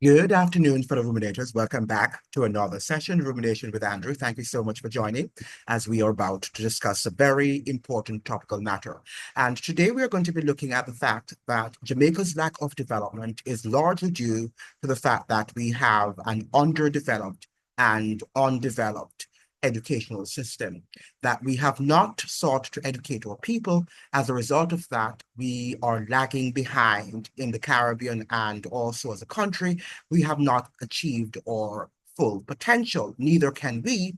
Good afternoon, fellow ruminators. Welcome back to another session, Rumination with Andrew. Thank you so much for joining as we are about to discuss a very important topical matter. And today we are going to be looking at the fact that Jamaica's lack of development is largely due to the fact that we have an underdeveloped and undeveloped educational system, that we have not sought to educate our people. As a result of that, we are lagging behind in the Caribbean and also as a country. We have not achieved our full potential. Neither can we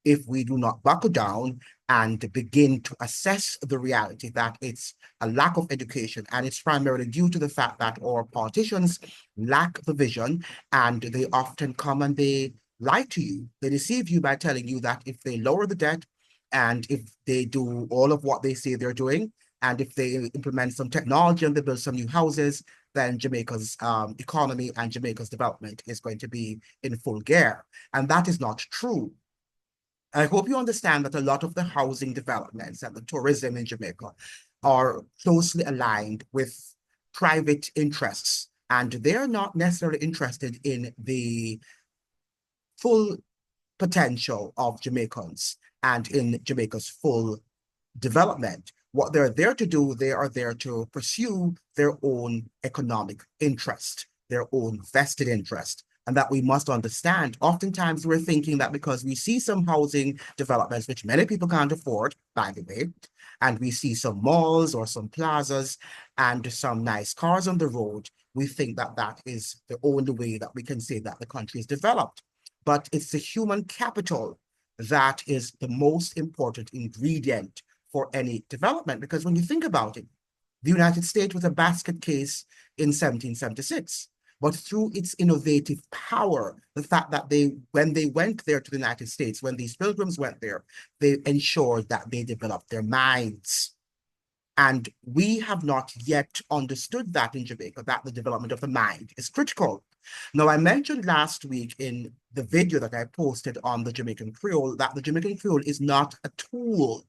if we do not buckle down and begin to assess the reality that it's a lack of education, and it's primarily due to the fact that our politicians lack the vision, and they often come and they lie to you. They deceive you by telling you that if they lower the debt and if they do all of what they say they're doing, and if they implement some technology and they build some new houses, then Jamaica's economy and Jamaica's development is going to be in full gear. And that is not true. I hope you understand that a lot of the housing developments and the tourism in Jamaica are closely aligned with private interests, and they're not necessarily interested in the full potential of Jamaicans and in Jamaica's full development. What they're there to do, they are there to pursue their own economic interest, their own vested interest. And that we must understand. Oftentimes, we're thinking that because we see some housing developments, which many people can't afford, by the way, and we see some malls or some plazas and some nice cars on the road, we think that that is the only way that we can say that the country is developed. But it's the human capital that is the most important ingredient for any development. Because when you think about it, the United States was a basket case in 1776. But through its innovative power, the fact that when they went there to the United States, when these pilgrims went there, they ensured that they developed their minds. And we have not yet understood that in Jamaica, that the development of the mind is critical. Now, I mentioned last week in the video that I posted on the Jamaican Creole that the Jamaican Creole is not a tool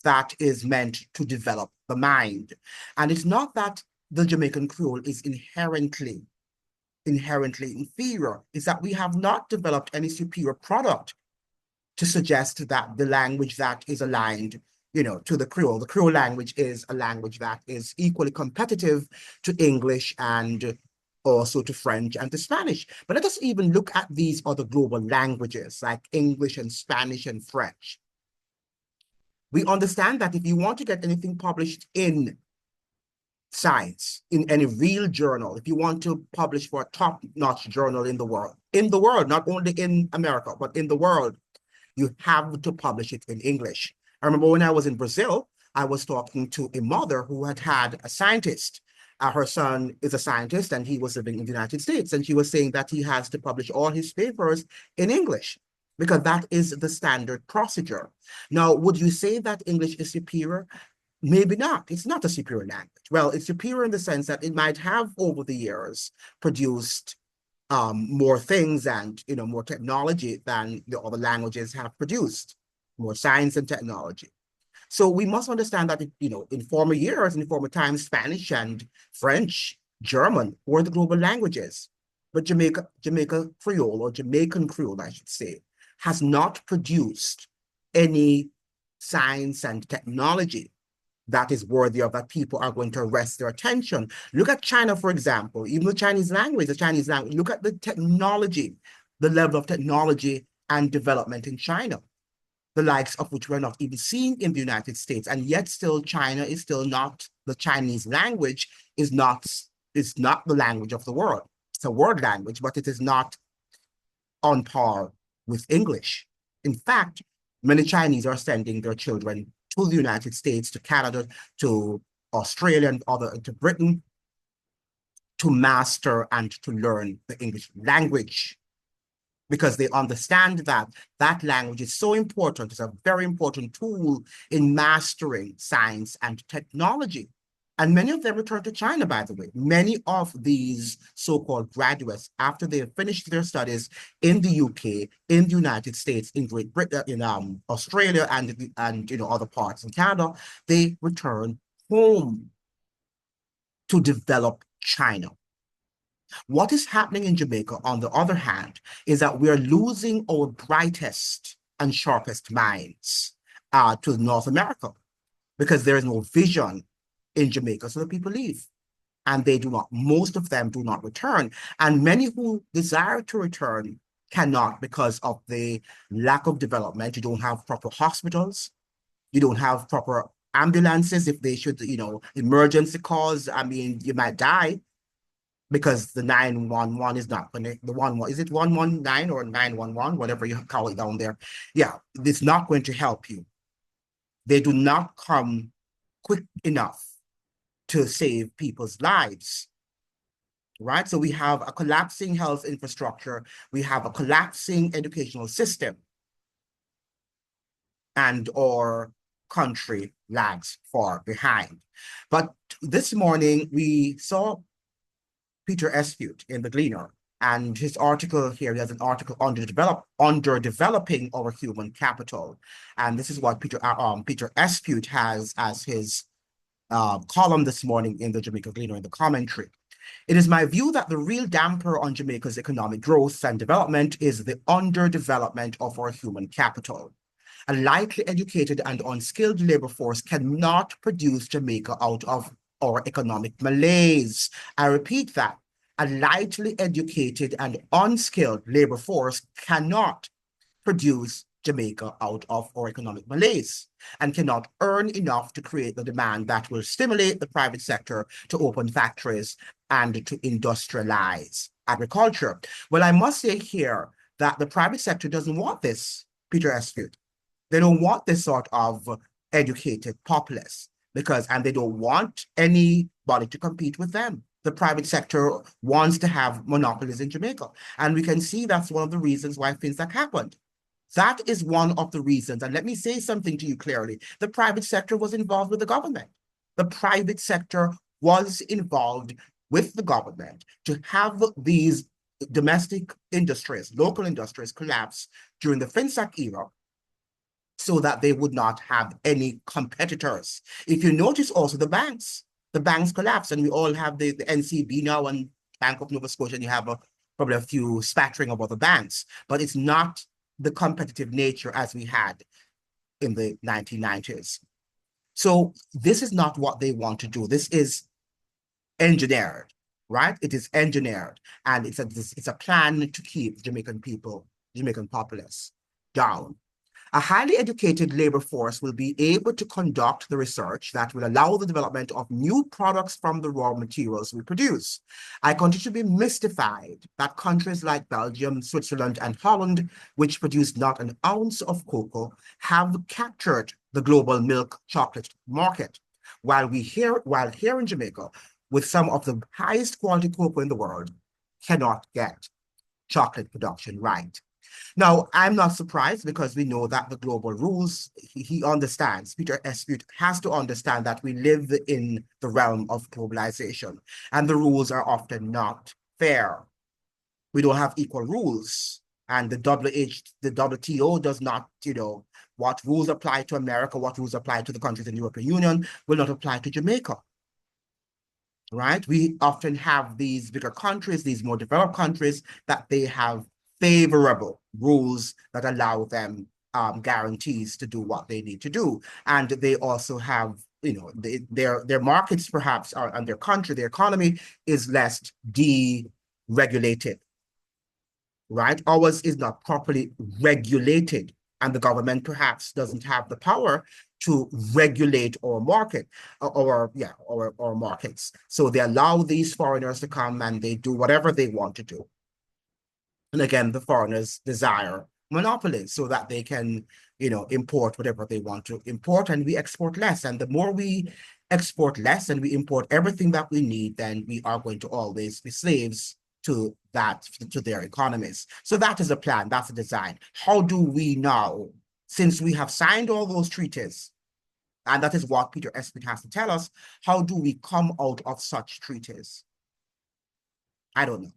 that is meant to develop the mind. And it's not that the Jamaican Creole is inherently inferior. It's that we have not developed any superior product to suggest that the language that is aligned, to the Creole language is a language that is equally competitive to English and also to French and to Spanish. But let us even look at these other global languages like English and Spanish and French. We understand that if you want to get anything published in science, in any real journal, if you want to publish for a top-notch journal in the world, not only in America, but in the world, you have to publish it in English. I remember when I was in Brazil, I was talking to a mother who had a scientist. Her son is a scientist and he was living in the United States. And she was saying that he has to publish all his papers in English because that is the standard procedure. Now, would you say that English is superior? Maybe not. It's not a superior language. Well, it's superior in the sense that it might have over the years produced more things and more technology than the other languages have produced, more science and technology. So we must understand that in former years, in former times, Spanish and French, German were the global languages. But Jamaica Creole, or Jamaican Creole, I should say, has not produced any science and technology that is worthy of that people are going to rest their attention. Look at China, for example, even the Chinese language, look at the technology, the level of technology and development in China, the likes of which we're not even seeing in the United States. And yet still China is still not, the Chinese language is not the language of the world. It's a world language, but it is not on par with English. In fact, many Chinese are sending their children to the United States, to Canada, to Australia, and to Britain to master and to learn the English language because they understand that that language is so important. It's a very important tool in mastering science and technology. And many of them return to China, by the way. Many of these so-called graduates, after they have finished their studies in the UK, in the United States, in Great Britain, in Australia, and other parts in Canada, they return home to develop China. What is happening in Jamaica, on the other hand, is that we are losing our brightest and sharpest minds to North America because there is no vision in Jamaica, so the people leave. And they do not, most of them do not return. And many who desire to return cannot because of the lack of development. You don't have proper hospitals. You don't have proper ambulances if they should, emergency calls. I mean, you might die because the 911 is not going to, the one, is it 119 or 911, whatever you call it down there? Yeah, it's not going to help you. They do not come quick enough to save people's lives, right? So we have a collapsing health infrastructure, we have a collapsing educational system, and our country lags far behind. But this morning we saw Peter Espeut in the Gleaner, and his article here, he has an article underdeveloping our human capital. And this is what Peter Espeut has as his column this morning in the Jamaica Gleaner in the commentary. It is my view that the real damper on Jamaica's economic growth and development is the underdevelopment of our human capital. A lightly educated and unskilled labor force cannot produce Jamaica out of our economic malaise. I repeat that. A lightly educated and unskilled labor force cannot produce Jamaica out of our economic malaise and cannot earn enough to create the demand that will stimulate the private sector to open factories and to industrialize agriculture. Well, I must say here that the private sector doesn't want this, Peter Espeut. They don't want this sort of educated populace and they don't want anybody to compete with them. The private sector wants to have monopolies in Jamaica. And we can see that's one of the reasons why things have happened. That is one of the reasons. And let me say something to you clearly. The private sector was involved with the government. The private sector was involved with the government to have these domestic industries, local industries collapse during the FinSAC era so that they would not have any competitors. If you notice also the banks collapse, and we all have the NCB now and Bank of Nova Scotia, and you have probably a few spattering of other banks, but it's not the competitive nature as we had in the 1990s. So this is not what they want to do. This is engineered, right? It is engineered, and it's a plan to keep Jamaican populace down. A highly educated labor force will be able to conduct the research that will allow the development of new products from the raw materials we produce. I continue to be mystified that countries like Belgium, Switzerland, and Holland, which produce not an ounce of cocoa, have captured the global milk chocolate market, while here in Jamaica, with some of the highest quality cocoa in the world, cannot get chocolate production right. Now, I'm not surprised because we know that the global rules, he understands, Peter Espeut has to understand that we live in the realm of globalization, and the rules are often not fair. We don't have equal rules, and the WTO does not, what rules apply to America, what rules apply to the countries in the European Union will not apply to Jamaica. Right? We often have these bigger countries, these more developed countries, that they have favorable rules that allow them guarantees to do what they need to do. And they also have, their markets perhaps are, and their country, their economy is less deregulated, right? Ours is not properly regulated, and the government perhaps doesn't have the power to regulate our market, or markets. So they allow these foreigners to come and they do whatever they want to do. And again, the foreigners desire monopolies so that they can, import whatever they want to import, and we export less. And the more we export less and we import everything that we need, then we are going to always be slaves to their economies. So that is a plan, that's a design. How do we now, since we have signed all those treaties, and that is what Peter Espeut has to tell us, how do we come out of such treaties? I don't know.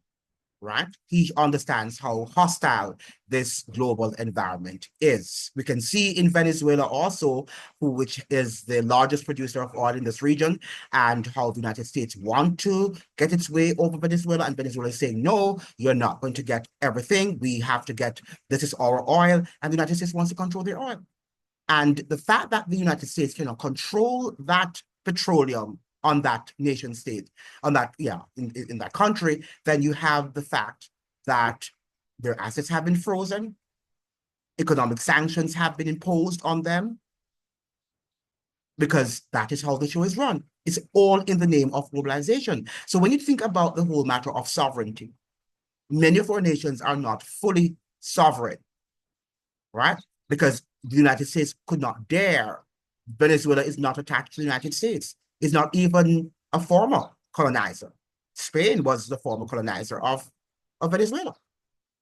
right? He understands how hostile this global environment is. We can see in Venezuela also, which is the largest producer of oil in this region, and how the United States want to get its way over Venezuela, and Venezuela is saying, no, you're not going to get everything. We have to get, this is our oil, and the United States wants to control their oil. And the fact that the United States cannot control that petroleum on that nation state, on that, in that country, then you have the fact that their assets have been frozen, economic sanctions have been imposed on them, because that is how the show is run. It's all in the name of globalization. So when you think about the whole matter of sovereignty, many of our nations are not fully sovereign, right? Because the United States could not dare. Venezuela is not attached to the United States. It's not even a former colonizer. Spain was the former colonizer of Venezuela.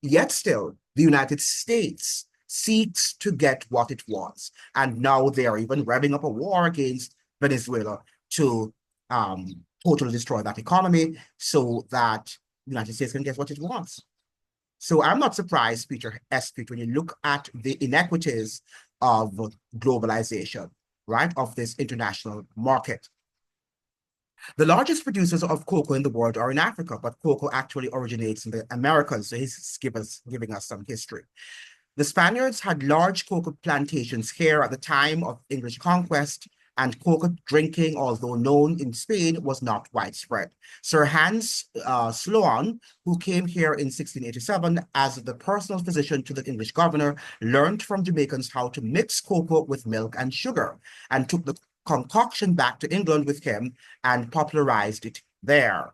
Yet still, the United States seeks to get what it wants. And now they are even revving up a war against Venezuela to totally destroy that economy so that the United States can get what it wants. So I'm not surprised, Peter Espeut, when you look at the inequities of globalization, right, of this international market. The largest producers of cocoa in the world are in Africa, but cocoa actually originates in the Americas. So he's giving us some history. The Spaniards had large cocoa plantations here at the time of English conquest, and cocoa drinking, although known in Spain, was not widespread. Sir Hans Sloane, who came here in 1687 as the personal physician to the English governor, learned from Jamaicans how to mix cocoa with milk and sugar, and took the concoction back to England with him and popularized it there.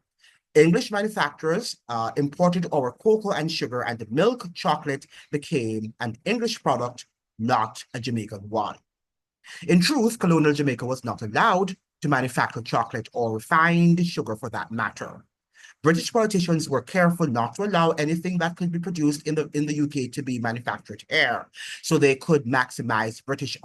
English manufacturers imported our cocoa and sugar, and the milk chocolate became an English product, not a Jamaican one. In truth, colonial Jamaica was not allowed to manufacture chocolate or refined sugar for that matter. British politicians were careful not to allow anything that could be produced in the UK to be manufactured here, so they could maximize British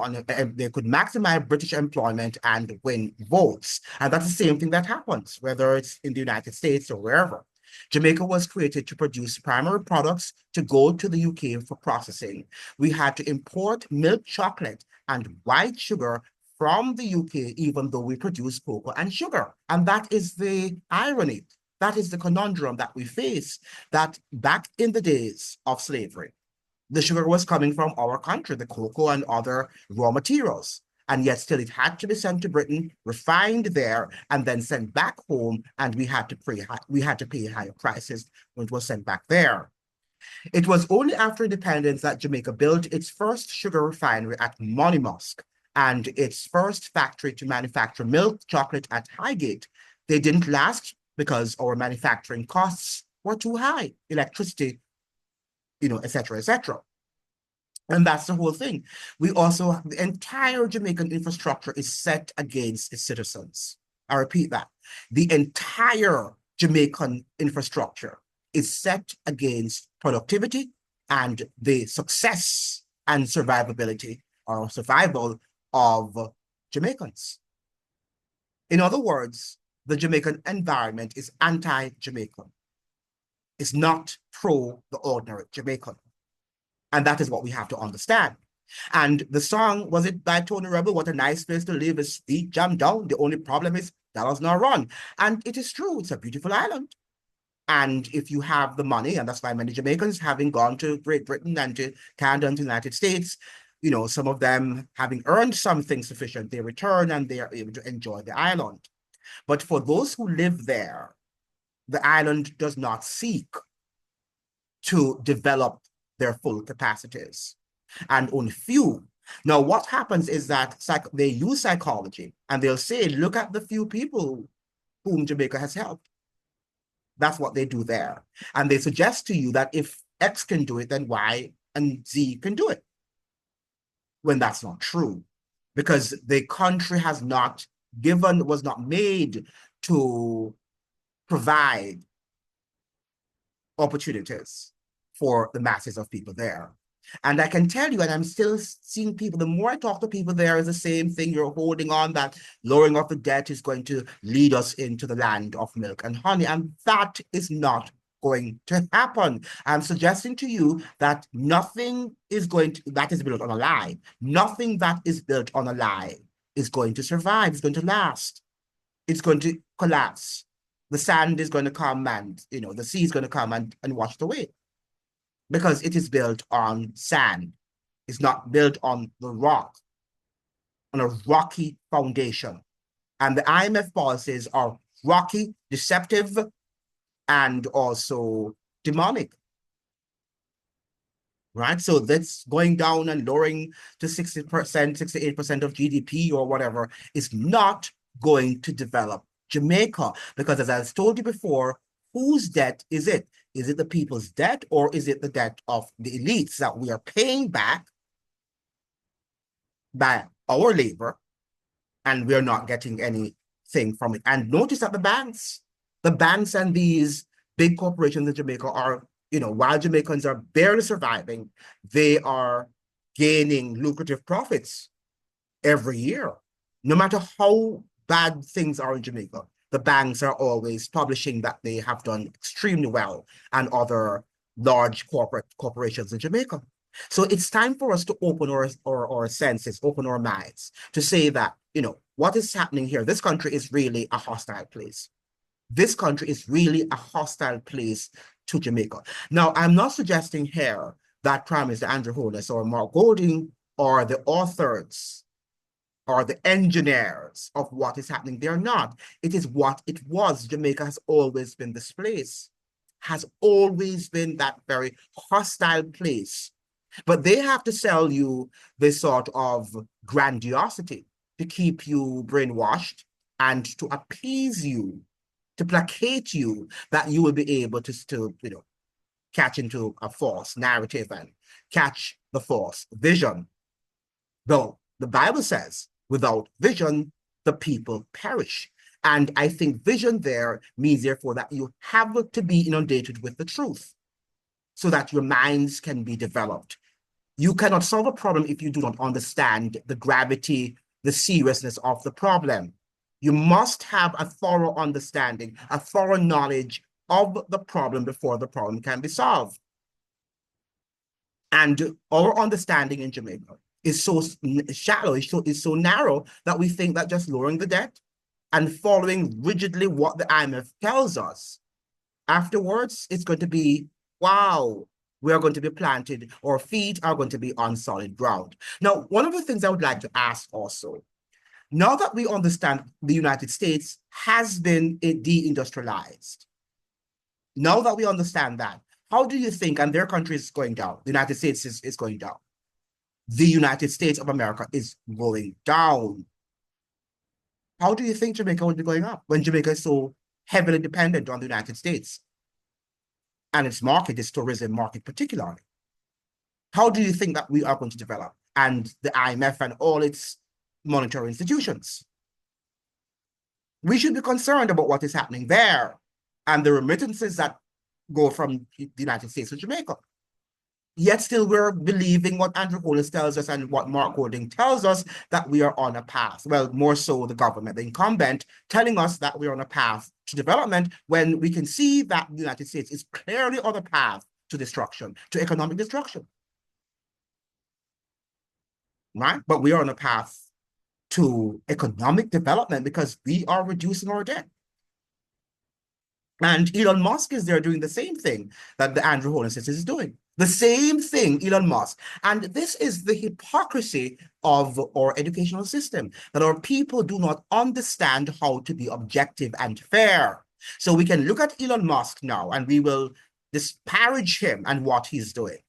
employment and win votes. And that's the same thing that happens, whether it's in the United States or wherever. Jamaica was created to produce primary products to go to the UK for processing. We had to import milk chocolate and white sugar from the UK, even though we produce cocoa and sugar. And that is the irony. That is the conundrum that we face, that back in the days of slavery, the sugar was coming from our country, the cocoa and other raw materials. And yet still it had to be sent to Britain, refined there, and then sent back home, and we had to pay higher prices when it was sent back there. It was only after independence that Jamaica built its first sugar refinery at Monmouth and its first factory to manufacture milk chocolate at Highgate. They didn't last because our manufacturing costs were too high, electricity, et cetera, et cetera. And that's the whole thing. We also, the entire Jamaican infrastructure is set against its citizens. I repeat that. The entire Jamaican infrastructure is set against productivity and the success and survivability or survival of Jamaicans. In other words, the Jamaican environment is anti-Jamaican. It's not pro the ordinary Jamaican. And that is what we have to understand. And the song, was it by Tony Rebel, What a Nice Place to Live, is Feet Jam Down. The only problem is dollars not run. And it is true, it's a beautiful island. And if you have the money, and that's why many Jamaicans, having gone to Great Britain and to Canada and to the United States, some of them having earned something sufficient, they return and they are able to enjoy the island. But for those who live there, the island does not seek to develop their full capacities, and only few. Now, what happens is that they use psychology and they'll say, look at the few people whom Jamaica has helped. That's what they do there. And they suggest to you that if X can do it, then Y and Z can do it. When that's not true, because the country was not made to provide opportunities for the masses of people there. And I can tell you, and I'm still seeing people, the more I talk to people there, is the same thing. You're holding on that lowering of the debt is going to lead us into the land of milk and honey. And that is not going to happen. I'm suggesting to you that nothing is going to, that is built on a lie. Nothing that is built on a lie is going to survive, it's going to last. It's going to collapse. The sand is going to come and, the sea is going to come and wash it away because it is built on sand. It's not built on the rock, on a rocky foundation. And the IMF policies are rocky, deceptive, and also demonic. Right? So that's going down and lowering to 60%, 68% of GDP or whatever is not going to develop Jamaica. Because as I told you before, whose debt is it? Is it the people's debt or is it the debt of the elites that we are paying back by our labor and we're not getting anything from it? And notice that the banks and these big corporations in Jamaica are, while Jamaicans are barely surviving, they are gaining lucrative profits every year. No matter how bad things are in Jamaica, the banks are always publishing that they have done extremely well and other large corporations in Jamaica. So it's time for us to open our senses, open our minds to say that, what is happening here? This country is really a hostile place. This country is really a hostile place to Jamaica. Now, I'm not suggesting here that Prime Minister Andrew Holness or Mark Golding or the authors or the engineers of what is happening. They're not. It is what it was. Jamaica has always been this place, has always been that very hostile place. But they have to sell you this sort of grandiosity to keep you brainwashed and to appease you, to placate you, that you will be able to catch into a false narrative and catch the false vision. Though the Bible says, without vision, the people perish. And I think vision there means, therefore, that you have to be inundated with the truth so that your minds can be developed. You cannot solve a problem if you do not understand the gravity, the seriousness of the problem. You must have a thorough understanding, a thorough knowledge of the problem before the problem can be solved. And our understanding in Jamaica is so shallow, is so narrow that we think that just lowering the debt and following rigidly what the IMF tells us, afterwards, it's going to be, wow, we are going to be planted, our feet are going to be on solid ground. Now, one of the things I would like to ask also, now that we understand the United States has been deindustrialized, now that we understand that, how do you think, and their country is going down, the United States is going down, the United States of America is going down. How do you think Jamaica will be going up when Jamaica is so heavily dependent on the United States? And its market, its tourism market particularly. How do you think that we are going to develop? And the IMF and all its monetary institutions. We should be concerned about what is happening there and the remittances that go from the United States to Jamaica. Yet still we're believing what Andrew Holness tells us and what Mark Golding tells us, that we are on a path. Well, more so the government, the incumbent, telling us that we're on a path to development when we can see that the United States is clearly on a path to destruction, to economic destruction. Right? But we are on a path to economic development because we are reducing our debt. And Elon Musk is there doing the same thing that the Andrew Holness is doing. The same thing, Elon Musk. And this is the hypocrisy of our educational system, that our people do not understand how to be objective and fair. So we can look at Elon Musk now and we will disparage him and what he's doing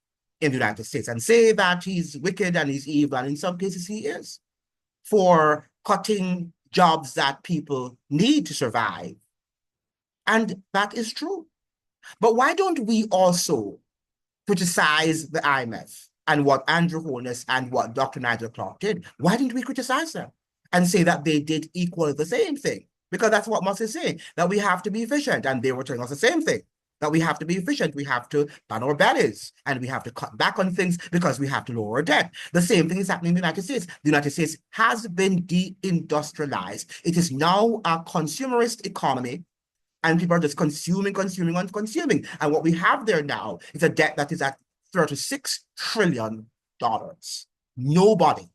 in the United States and say that he's wicked and he's evil, and in some cases he is, for cutting jobs that people need to survive. And that is true. But why don't we also criticize the IMF and what Andrew Holness and what Dr. Nigel Clark did? Why didn't we criticize them and say that they did equally the same thing? Because that's what Musk is saying, that we have to be efficient. And they were telling us the same thing, that we have to be efficient. We have to ban our bellies and we have to cut back on things because we have to lower our debt. The same thing is happening in the United States. The United States has been deindustrialized. It is now a consumerist economy And people are just consuming, consuming, and consuming. And what we have there now is a debt that is at $36 trillion. Nobody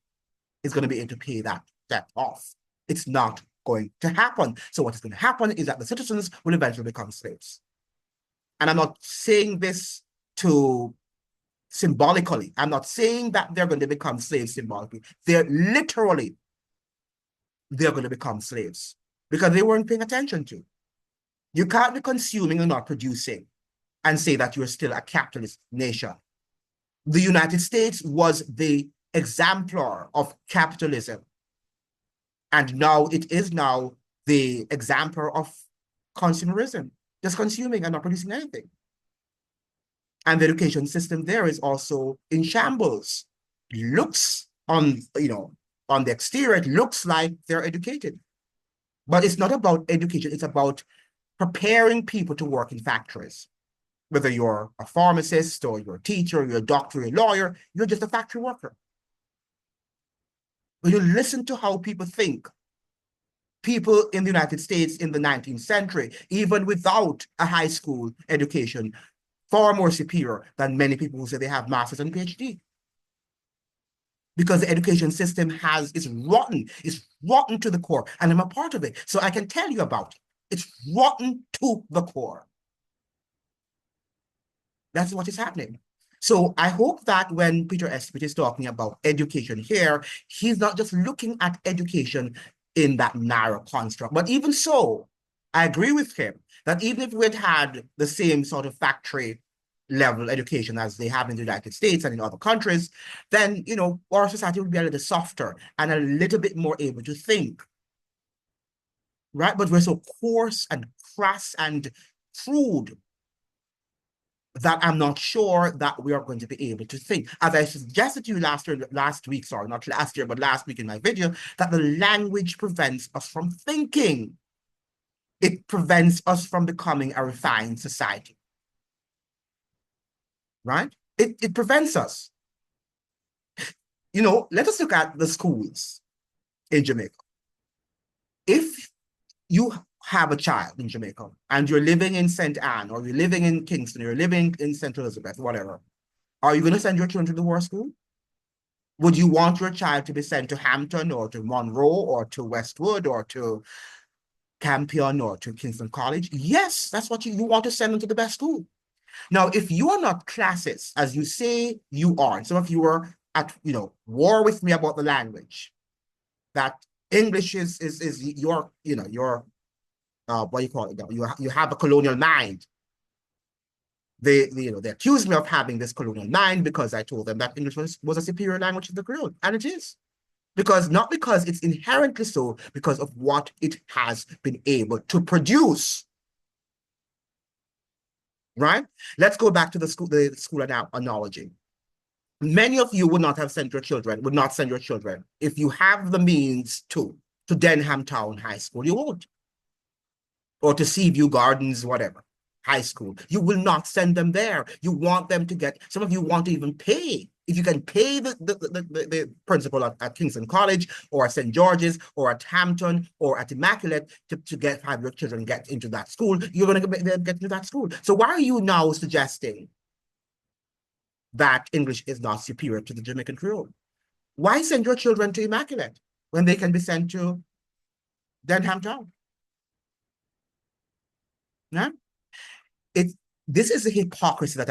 is going to be able to pay that debt off. It's not going to happen. So what is going to happen is that the citizens will eventually become slaves. And I'm not saying this to symbolically. I'm not saying that they're going to become slaves symbolically. They're literally, they're going to become slaves because they weren't paying attention to. You can't be consuming and not producing and say that you're still a capitalist nation. The United States was the exemplar of capitalism. And now it is now the exemplar of consumerism, just consuming and not producing anything. And the education system there is also in shambles. Looks on, on the exterior, it looks like they're educated. But it's not about education, it's about preparing people to work in factories. Whether you're a pharmacist or you're a teacher, you're a doctor, you're a lawyer, you're just a factory worker. When you listen to how people think, people in the United States in the 19th century, even without a high school education, far more superior than many people who say they have masters and PhD. Because the education system is rotten to the core, and I'm a part of it, so I can tell you about it. It's rotten to the core. That's what is happening. So I hope that when Peter Espeut is talking about education here, he's not just looking at education in that narrow construct. But even so, I agree with him that even if we had had the same sort of factory level education as they have in the United States and in other countries, then, our society would be a little softer and a little bit more able to think, right? But we're so coarse and crass and crude that I'm not sure that we are going to be able to think. As I suggested to you last week, sorry, not last year, but last week in my video, that the language prevents us from thinking. It prevents us from becoming a refined society. Right? It prevents us. Let us look at the schools in Jamaica. If you have a child in Jamaica and you're living in St. Anne or you're living in Kingston, you're living in St. Elizabeth, whatever, are you going to send your children to the war school? Would you want your child to be sent to Hampton or to Monroe or to Westwood or to Campion or to Kingston College? Yes, that's what you want to send them to the best school. Now, if you are not classist, as you say you are, and some of you are at war with me about the language, that English is your what do you call it? You have a colonial mind. They accuse me of having this colonial mind because I told them that English was a superior language to the Creole, and it is. Not because it's inherently so, because of what it has been able to produce. Right? Let's go back to the school analogy. Many of you would not send your children if you have the means to Denham Town High School. You won't. Or to Seaview Gardens, whatever, high school. You will not send them there. You want them to get, some of you want to even pay. If you can pay the principal at Kingston College or at St. George's or at Hampton or at Immaculate to have your children get into that school, you're going to get into that school. So why are you now suggesting that English is not superior to the Jamaican Creole? Why send your children to Immaculate when they can be sent to Denham Town? Yeah? This is a hypocrisy that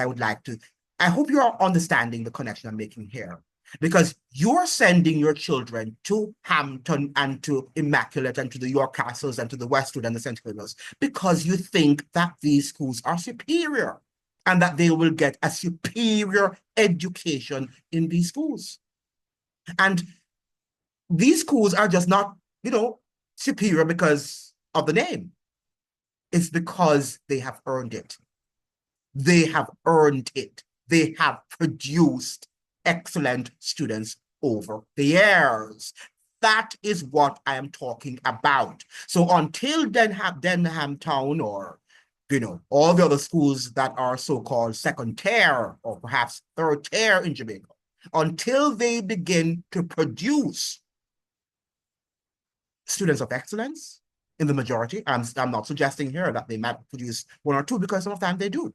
I hope you're understanding the connection I'm making here. Because you're sending your children to Hampton and to Immaculate and to the York Castles and to the Westwood and the St. Helens because you think that these schools are superior and that they will get a superior education in these schools. And these schools are just not, superior because of the name. It's because they have earned it. They have earned it. They have produced excellent students over the years. That is what I am talking about. So until Denham Town or, all the other schools that are so-called second tier or perhaps third tier in Jamaica, until they begin to produce students of excellence, in the majority. I'm not suggesting here that they might produce one or two, because some of the time they do.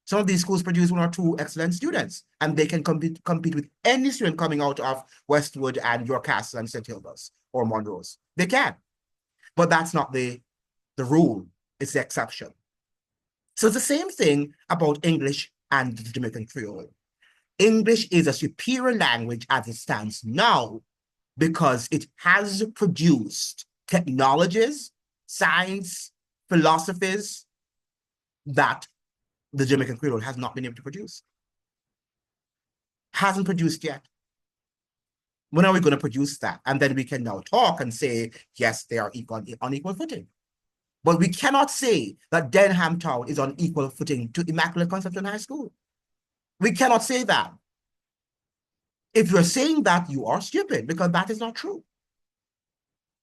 Some of these schools produce one or two excellent students, and they can compete with any student coming out of Westwood and York Castle and St. Hilda's or Monroe's. They can, but that's not the rule. It's the exception. So it's the same thing about English and the Jamaican Creole. English is a superior language as it stands now because it has produced technologies, science, philosophies that the Jamaican Creole has not been able to produce. Hasn't produced yet. When are we going to produce that? And then we can now talk and say, yes, they are on equal footing. But we cannot say that Denham Town is on equal footing to Immaculate Conception High School. We cannot say that. If you're saying that, you are stupid, because that is not true.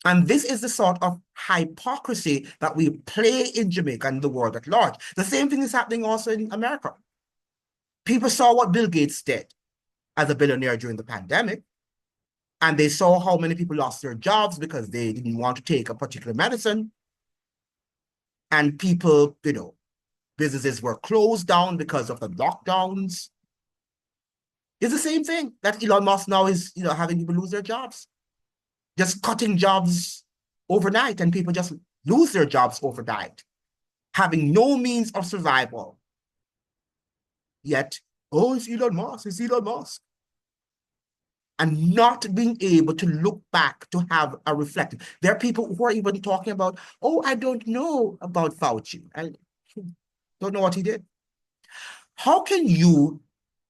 And this is the sort of hypocrisy that we play in Jamaica and the world at large. The same thing is happening also in America. People saw what Bill Gates did as a billionaire during the pandemic, and they saw how many people lost their jobs because they didn't want to take a particular medicine. And people, businesses were closed down because of the lockdowns. It's the same thing that Elon Musk now is, having people lose their jobs. Just cutting jobs overnight, and people just lose their jobs overnight, having no means of survival. Yet, it's Elon Musk, it's Elon Musk. And not being able to look back to have a reflection. There are people who are even talking about, I don't know about Fauci. I don't know what he did. How can you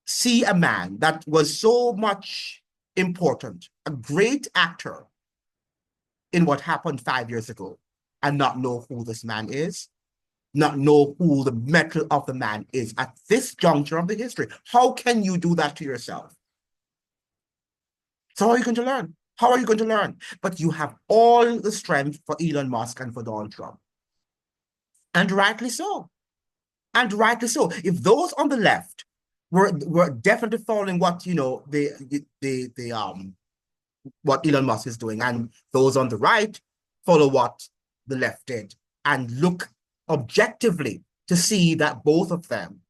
see a man that was so much important, a great actor in what happened 5 years ago, and not know who this man is, not know who the metal of the man is at this juncture of the history? How can you do that to yourself? So how are you going to learn? How are you going to learn? But you have all the strength for Elon Musk and for Donald Trump. And rightly so. And rightly so. If those on the left were definitely following what, what Elon Musk is doing, and those on the right follow what the left did, and look objectively to see that both of them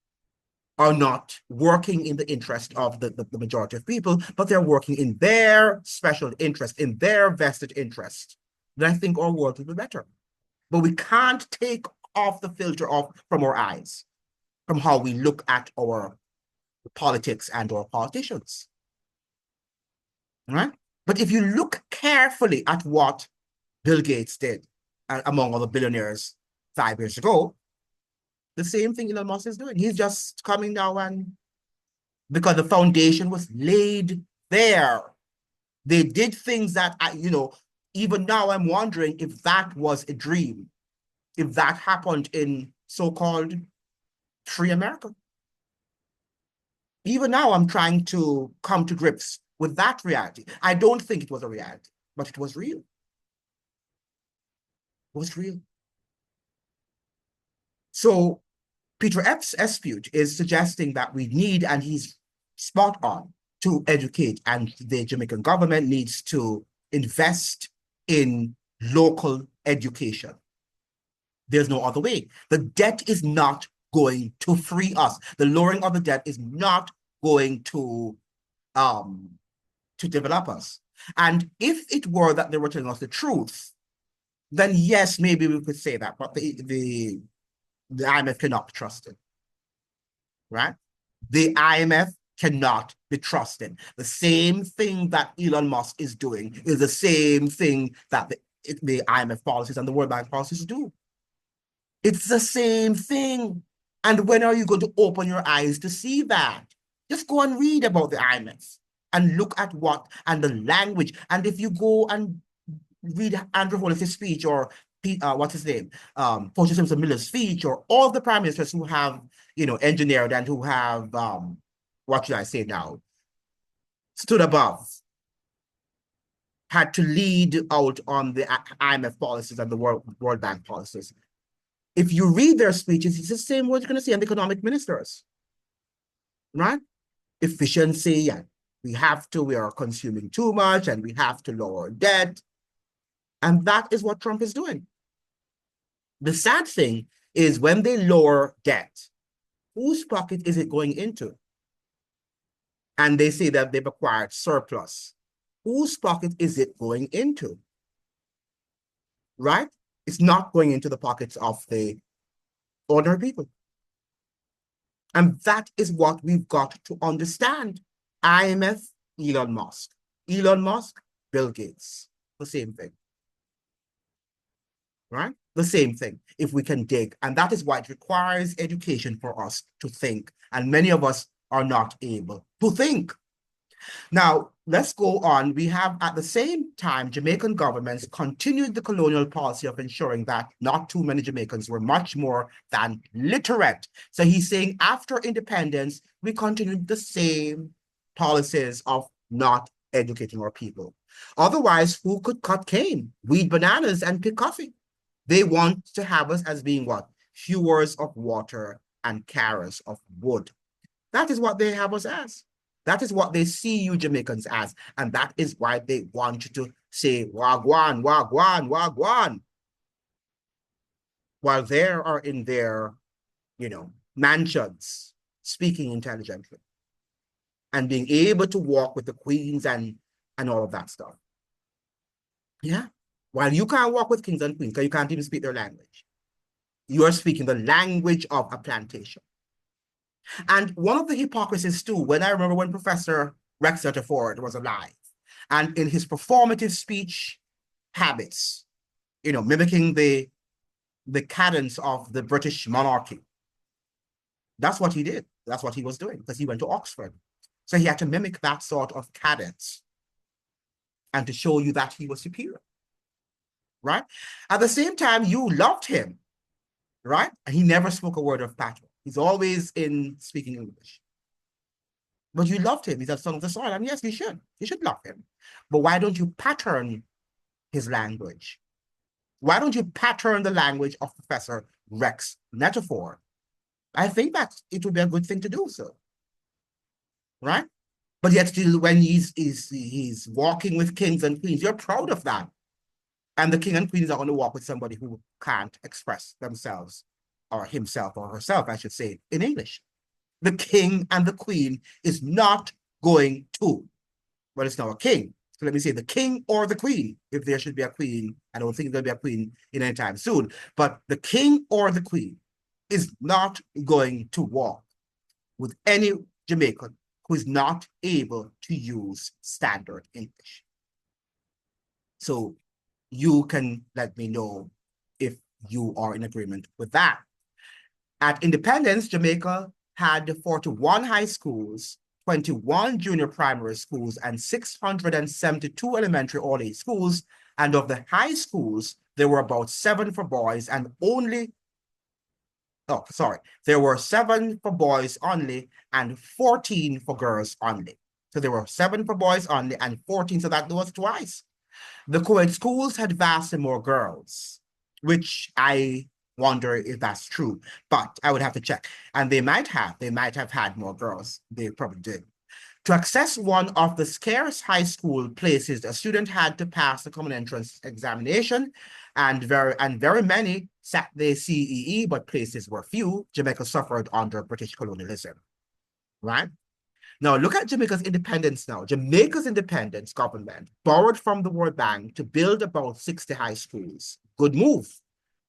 are not working in the interest of the majority of people, but they're working in their special interest, in their vested interest, then I think our world will be better. But we can't take off the filter off from our eyes, from how we look at our politics and our politicians. Right? But if you look carefully at what Bill Gates did, among other billionaires 5 years ago, the same thing Elon Musk is doing. He's just coming now, and because the foundation was laid there, they did things that, even now I'm wondering if that was a dream, if that happened in so-called free America. Even now I'm trying to come to grips with that reality. I don't think it was a reality, but it was real. It was real. So Peter Espeut is suggesting that we need, and he's spot on, to educate, and the Jamaican government needs to invest in local education. There's no other way. The debt is not going to free us. The lowering of the debt is not going to develop us. And if it were that they were telling us the truth, then yes, maybe we could say that. But the IMF cannot be trusted, right? The IMF cannot be trusted. The same thing that Elon Musk is doing is the same thing that the IMF policies and the World Bank policies do. It's the same thing. And when are you going to open your eyes to see that? Just go and read about the IMF and look at and the language. And if you go and read Andrew Holness's speech, or what's his name, Portia Simpson Miller's speech, or all the prime ministers who have, engineered and who have, what should I say now, stood above, had to lead out on the IMF policies and the World Bank policies. If you read their speeches, it's the same what you're going to see on the economic ministers, right? Efficiency, and we are consuming too much, and we have to lower debt. And that is what Trump is doing. The sad thing is when they lower debt, whose pocket is it going into? And they say that they've acquired surplus. Whose pocket is it going into? Right? It's not going into the pockets of the ordinary people. And that is what we've got to understand. IMF, Elon Musk. Elon Musk, Bill Gates. The same thing. Right? The same thing, if we can dig. And that is why it requires education for us to think. And many of us are not able to think. Now, let's go on. We have, at the same time, Jamaican governments continued the colonial policy of ensuring that not too many Jamaicans were much more than literate. So he's saying after independence, we continued the same policies of not educating our people. Otherwise, who could cut cane, weed bananas, and pick coffee? They want to have us as being what? Hewers of water and carriers of wood. That is what they have us as. That is what they see you Jamaicans as. And that is why they want you to say, wagwan, wagwan, wagwan. While they are in their, mansions, speaking intelligently and being able to walk with the queens and all of that stuff. Yeah. While you can't walk with kings and queens because you can't even speak their language. You are speaking the language of a plantation. And one of the hypocrisies too, when I remember when Professor Rex Ford was alive, and in his performative speech habits, mimicking the cadence of the British monarchy. That's what he did. That's what he was doing because he went to Oxford. So he had to mimic that sort of cadence and to show you that he was superior, right? At the same time, you loved him, right? And he never spoke a word of patois. He's always in speaking English. But you loved him. He's a son of the soil. And yes, you should. You should love him. But why don't you pattern his language? Why don't you pattern the language of Professor Rex Netterford? I think that it would be a good thing to do so. Right? But yet still when he's walking with kings and queens, you're proud of that. And the king and queens are going to walk with somebody who can't express themselves or himself or herself, I should say, in English. The king and the queen is not going to, well, it's now a king. So let me say the king or the queen, if there should be a queen. I don't think there'll be a queen in any time soon, but the king or the queen is not going to walk with any Jamaican who is not able to use standard English. So you can let me know if you are in agreement with that. At independence, Jamaica had 41 high schools, 21 junior primary schools, and 672 elementary all-age schools. And of the high schools, there were about 7 for boys and only, there were 7 for boys only and 14 for girls only. So there were 7 for boys only and 14, so that was twice. The co-ed schools had vastly more girls, which I wonder if that's true, but I would have to check. And they might have had more girls. They probably did. To access one of the scarce high school places, a student had to pass the common entrance examination, and very many sat the CEE, but places were few. Jamaica suffered under British colonialism, right? Now, look at Jamaica's independence now. Jamaica's independence government borrowed from the World Bank to build about 60 high schools. Good move.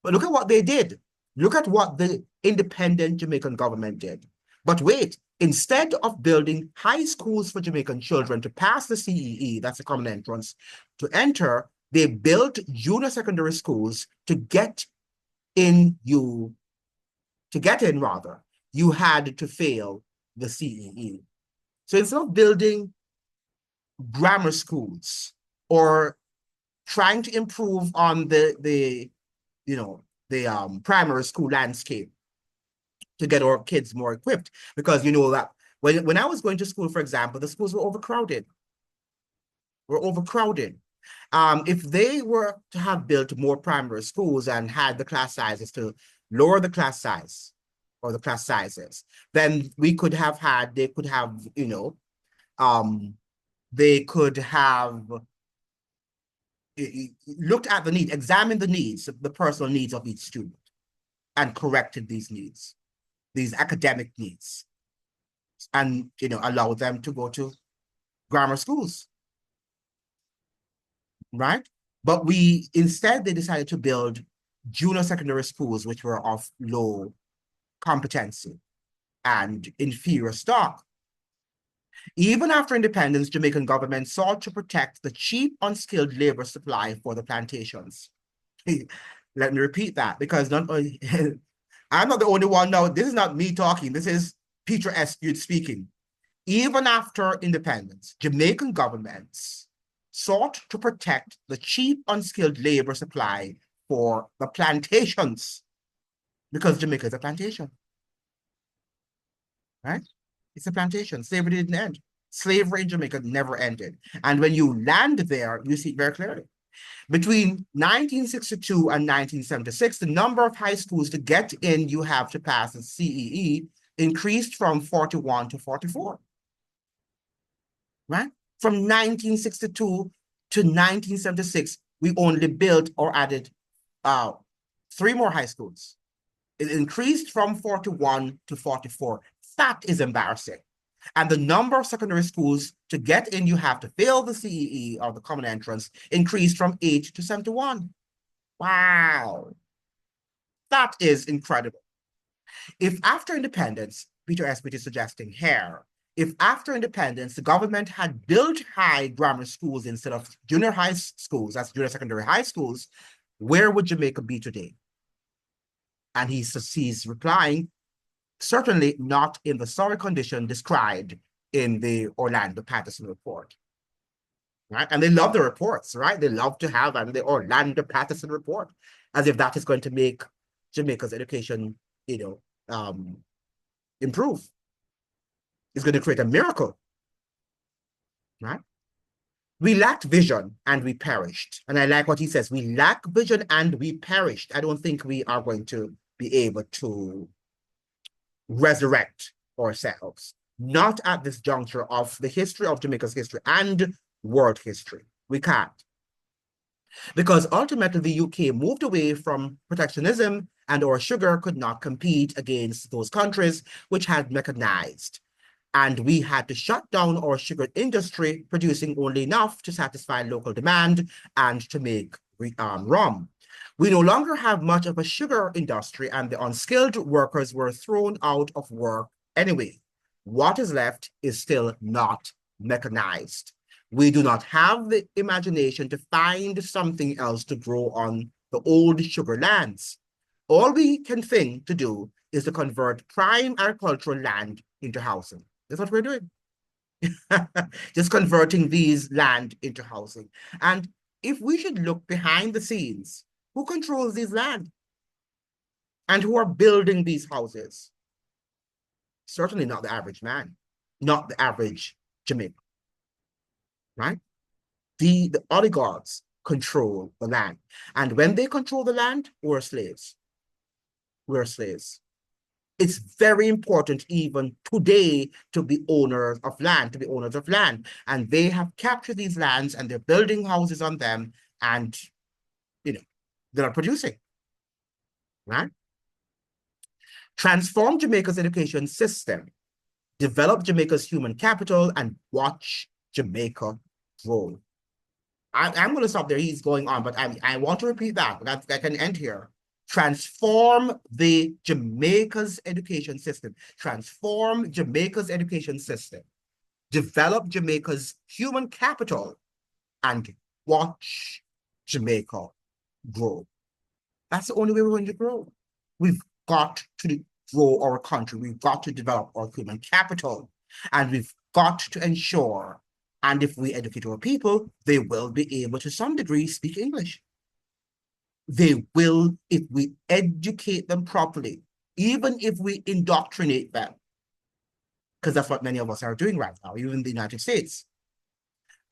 But look at what they did. Look at what the independent Jamaican government did. But wait, instead of building high schools for Jamaican children to pass the CEE, that's the common entrance, to enter, they built junior secondary schools to get in, you had to fail the CEE. So instead of building grammar schools or trying to improve on the primary school landscape to get our kids more equipped, because you know that when I was going to school, for example, the schools were overcrowded. If they were to have built more primary schools and had the class sizes to lower the class size or the class sizes, then they could have looked at the need, examined the needs, the personal needs of each student. and corrected these needs, these academic needs, and allowed them to go to grammar schools, right? But they decided to build junior secondary schools, which were of low competency and inferior stock. Even after independence, Jamaican government sought to protect the cheap, unskilled labor supply for the plantations. Let me repeat that, because not only I'm not the only one now. This is not me talking. This is Peter Espeut speaking. Even after independence, Jamaican governments sought to protect the cheap, unskilled labor supply for the plantations, because Jamaica is a plantation, right? It's a plantation. Slavery didn't end. Slavery in Jamaica never ended. And when you land there, you see it very clearly. Between 1962 and 1976, the number of high schools to get in you have to pass the CEE increased from 41 to 44, right? From 1962 to 1976, we only built or added 3 more high schools. It increased from 41 to 44. That is embarrassing. And the number of secondary schools to get in, you have to fail the CEE or the common entrance, increased from 8 to 71. Wow. That is incredible. If after independence, Peter Espeut is suggesting here, if after independence the government had built high grammar schools instead of junior high schools, that's junior secondary high schools, where would Jamaica be today? And he's replying, certainly not in the sorry condition described in the Orlando Patterson report. Right? And they love the reports, right? They love to have the Orlando Patterson report, as if that is going to make Jamaica's education, improve. It's going to create a miracle, right? We lacked vision and we perished. And I like what he says. We lack vision and we perished. I don't think we are going to be able to resurrect ourselves. Not at this juncture of the history of Jamaica's history and world history. We can't. Because ultimately the UK moved away from protectionism and our sugar could not compete against those countries which had mechanized. And we had to shut down our sugar industry, producing only enough to satisfy local demand and to make rum. We no longer have much of a sugar industry, and the unskilled workers were thrown out of work anyway. What is left is still not mechanized. We do not have the imagination to find something else to grow on the old sugar lands. All we can think to do is to convert prime agricultural land into housing. That's what we're doing. Just converting these land into housing. And if we should look behind the scenes, who controls these land? And who are building these houses? Certainly not the average man, not the average Jamaican, right? The oligarchs control the land. And when they control the land, we're slaves. We're slaves. It's very important even today to be owners of land, And they have captured these lands and they're building houses on them and, they're not producing, right? Transform Jamaica's education system, develop Jamaica's human capital, and watch Jamaica grow. I'm going to stop there. He's going on, but I want to repeat that. I can end here. Transform the Jamaica's education system. Transform Jamaica's education system. Develop Jamaica's human capital and watch Jamaica grow. That's the only way we're going to grow. We've got to grow our country. We've got to develop our human capital. And we've got to ensure, and if we educate our people, they will be able to some degree speak English. They will, if we educate them properly, even if we indoctrinate them, because that's what many of us are doing right now, even in the United States,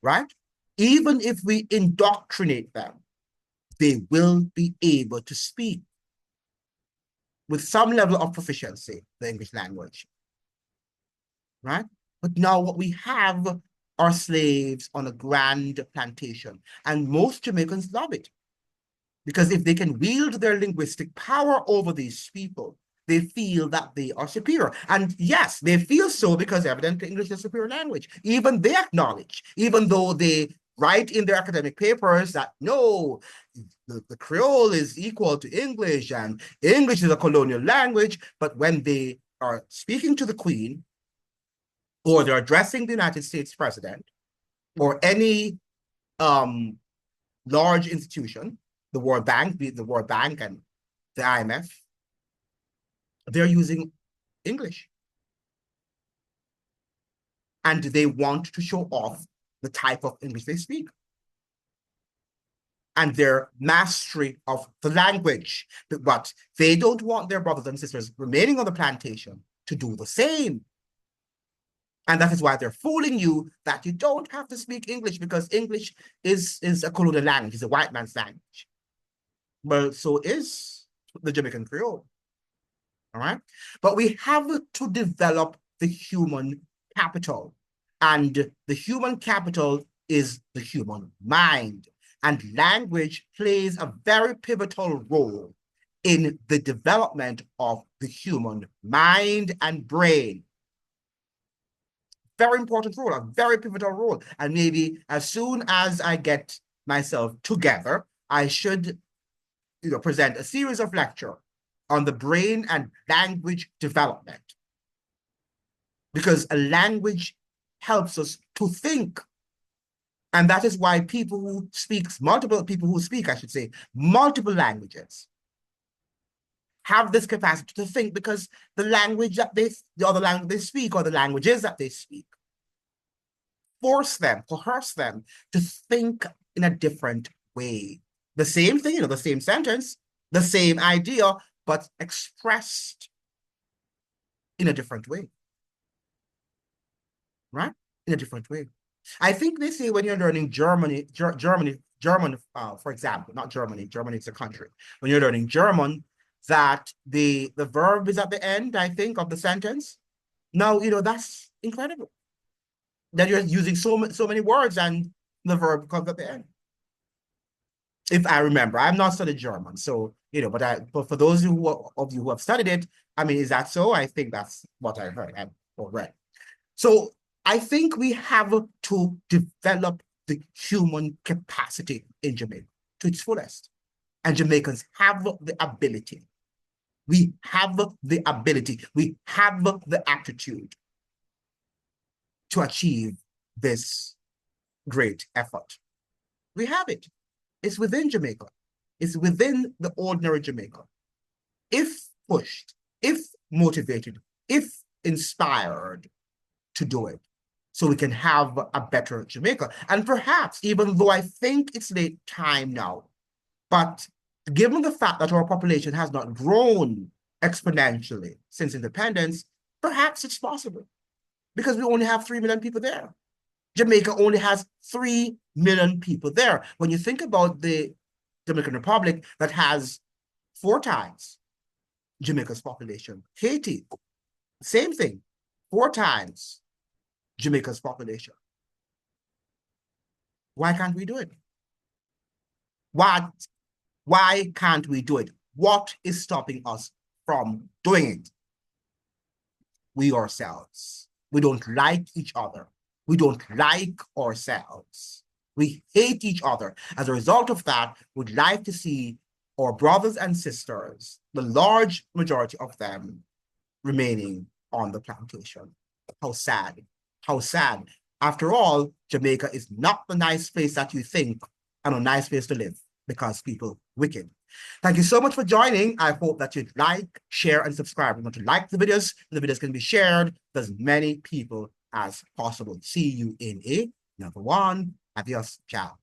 right? Even if we indoctrinate them, they will be able to speak with some level of proficiency the English language, right? But now what we have are slaves on a grand plantation, and most Jamaicans love it. Because if they can wield their linguistic power over these people, they feel that they are superior. And yes, they feel so because evidently English is a superior language. Even they acknowledge, even though they write in their academic papers that no, the Creole is equal to English and English is a colonial language. But when they are speaking to the Queen or they're addressing the United States president or any large institution, the World Bank, be it the World Bank and the IMF, they're using English. And they want to show off the type of English they speak and their mastery of the language. But they don't want their brothers and sisters remaining on the plantation to do the same. And that is why they're fooling you that you don't have to speak English because English is a colonial language, it's a white man's language. But so is the Jamaican Creole. All right. But we have to develop the human capital. And the human capital is the human mind. And language plays a very pivotal role in the development of the human mind and brain. Very important role, a very pivotal role. And maybe as soon as I get myself together, I should present a series of lectures on the brain and language development. Because a language helps us to think. And that is why people who speak multiple languages have this capacity to think because the language that the other language they speak or the languages that they speak coerce them to think in a different way. The same thing, the same sentence, the same idea, but expressed in a different way. Right? In a different way. I think they say when you're learning German, for example, not Germany, Germany is a country. When you're learning German, that the verb is at the end, I think, of the sentence. Now, that's incredible. That you're using so many words and the verb comes at the end. If I remember, I'm not studied German, so but for those of you who have studied it, I mean, is that so? I think that's what I heard or read. So I think we have to develop the human capacity in Jamaica to its fullest. And Jamaicans have the ability. We have the ability. We have the aptitude to achieve this great effort. We have it. It's within Jamaica. It's within the ordinary Jamaica. If pushed, if motivated, if inspired to do it, so we can have a better Jamaica. And perhaps, even though I think it's late time now, but given the fact that our population has not grown exponentially since independence, perhaps it's possible because we only have 3 million people there. Jamaica only has 3 million people there. When you think about the Dominican Republic that has 4 times Jamaica's population, Haiti, same thing, 4 times Jamaica's population. Why can't we do it? Why can't we do it? What is stopping us from doing it? We ourselves. We don't like each other. We don't like ourselves. We hate each other. As a result of that, we'd like to see our brothers and sisters, the large majority of them, remaining on the plantation. How sad. How sad. After all, Jamaica is not the nice place that you think and a nice place to live because people wicked. Thank you so much for joining. I hope that you'd like, share, and subscribe. Remember to like the videos can be shared with as many people as possible. See you in another one. Adios. Ciao.